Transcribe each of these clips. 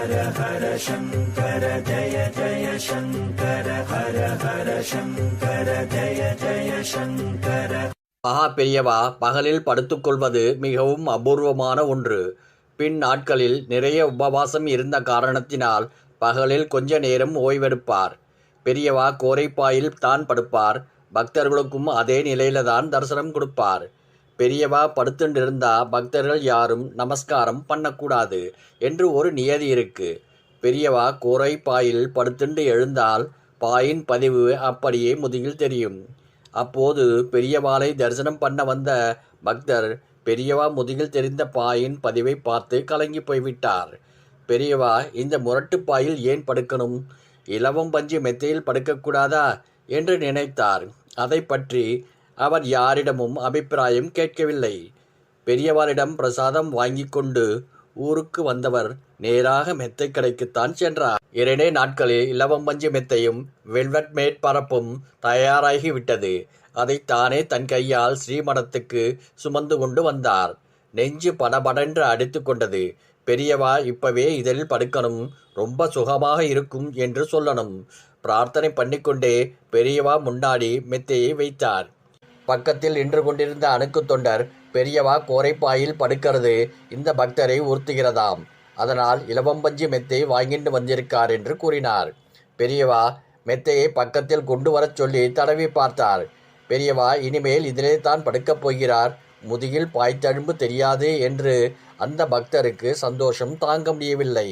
ஹர ஹர சங்கர ஜய ஜய சங்கர ஹர ஹர சங்கர ஜய ஜய சங்கர. மகா பெரியவா பகலில் படுத்துக்கொள்வது மிகவும் அபூர்வமான ஒன்று. பின் நாட்களில் நிறைய உபவாசம் இருந்த காரணத்தினால் பகலில் கொஞ்ச நேரம் ஓய்வெடுப்பார். பெரியவா கோரைப்பாயில் தான் படுப்பார். பக்தர்களுக்கும் அதே நிலையில தான் தரிசனம் கொடுப்பார். பெரியவா படுத்துண்டிருந்தா பக்தர்கள் யாரும் நமஸ்காரம் பண்ணக்கூடாது என்று ஒரு நியதி இருக்கு. பெரியவா கோரைப்பாயில் படுத்துண்டு எழுந்தால் பாயின் பதிவு அப்படியே முதுகில் தெரியும். அப்போது பெரியவாளை தரிசனம் பண்ண வந்த பக்தர் பெரியவா முதுகில் தெரிந்த பாயின் பதிவை பார்த்து கலங்கி போய்விட்டார். பெரியவா இந்த முரட்டு பாயில் ஏன் படுக்கணும், இலவம் பஞ்சு மெத்தையில் படுக்கக்கூடாதா என்று நினைத்தார். அதை பற்றி அவர் யாரிடமும் அபிப்பிராயம் கேட்கவில்லை. பெரியவாரிடம் பிரசாதம் வாங்கி கொண்டு ஊருக்கு வந்தவர் நேராக மெத்தை கடைக்குத்தான் சென்றார். 2 நாட்களில் இலவம் பஞ்சு மெத்தையும் வெல்வெட் மேற்பரப்பும் தயாராகிவிட்டது. அதை தானே தன் கையால் ஸ்ரீமடத்துக்கு சுமந்து கொண்டு வந்தார். நெஞ்சு படபடென்று அடித்து கொண்டது. பெரியவா இப்பவே இதில் படுக்கணும், ரொம்ப சுகமாக இருக்கும் என்று சொல்லணும். பிரார்த்தனை பண்ணிக்கொண்டே பெரியவா முன்னாடி மெத்தையை வைத்தார். பக்கத்தில் நின்று கொண்டிருந்த அணுக்கு தொண்டர் பெரியவா கோரைப்பாயில் படுக்கிறது இந்த பக்தரை உறுத்துகிறதாம், அதனால் இலவம்பஞ்சு மெத்தை வாங்கிட்டு வந்திருக்கார் என்று கூறினார். பெரியவா மெத்தையை பக்கத்தில் கொண்டு வரச் சொல்லி தடவி பார்த்தார். பெரியவா இனிமேல் இதிலே தான் படுக்கப் போகிறார், முதுகில் பாய்த்தழும்பு தெரியாது என்று அந்த பக்தருக்கு சந்தோஷம் தாங்க முடியவில்லை.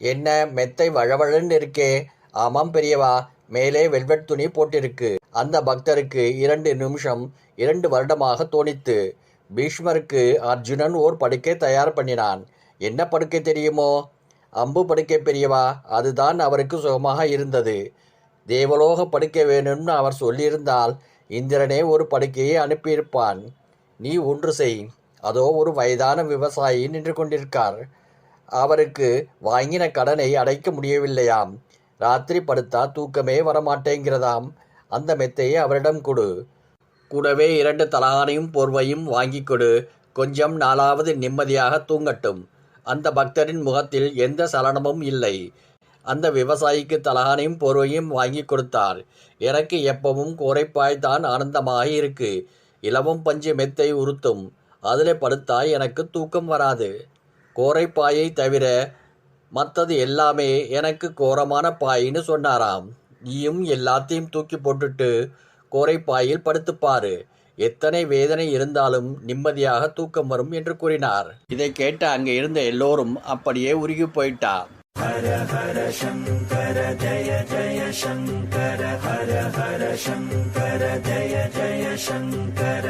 என்ன மெத்தை வழவழன்னு இருக்கே? ஆமாம் பெரியவா, மேலே வெல்வெட் துணி போட்டிருக்கு. அந்த பக்தருக்கு 2 நிமிஷம் 2 வருடமாக தோணித்து. பீஷ்மருக்கு அர்ஜுனன் ஓர் படுக்கை தயார் பண்ணினான். என்ன படுக்கை தெரியுமோ? அம்பு படுக்கை பெரியவா. அதுதான் அவருக்கு சுகமாக இருந்தது. தேவலோக படுக்கை வேணும்னு அவர் சொல்லியிருந்தால் இந்திரனே ஒரு படுக்கையை அனுப்பியிருப்பான். நீ ஒன்று செய். அதோ ஒரு வயதான விவசாயி நின்று கொண்டிருக்கார். அவருக்கு வாங்கின கடனை அடைக்க முடியவில்லையாம். ராத்திரி படுத்தா தூக்கமே வரமாட்டேங்கிறதாம். அந்த மெத்தையை அவரிடம் கொடு. கூடவே 2 தலகாணியும் போர்வையும் வாங்கி கொடு. கொஞ்சம் நாளாவது நிம்மதியாக தூங்கட்டும். அந்த பக்தரின் முகத்தில் எந்த சலனமும் இல்லை. அந்த விவசாயிக்கு தலகாணியும் போர்வையும் வாங்கி கொடுத்தார். எனக்கு எப்பவும் கோரைப்பாய் தான் ஆனந்தமாக இருக்கு. இலவம் பஞ்சு மெத்தை உறுத்தும், அதில் படுத்தா எனக்கு தூக்கம் வராது. கோரைப்பாயை தவிர மற்றது எல்லாமே எனக்கு கோரமான பாயின்னு சொன்னாராம். நீயும் எல்லாத்தையும் தூக்கி போட்டுட்டு கோரைப்பாயில் படுத்துப்பாரு. எத்தனை வேதனை இருந்தாலும் நிம்மதியாக தூக்கம் வரும் என்று கூறினார். இதை கேட்ட அங்கே இருந்த எல்லோரும் அப்படியே உருகி போயிட்டா. ஹர ஹர சங்கர ஜய ஜய சங்கர ஹர ஹர சங்கர ஜய ஜய சங்கர.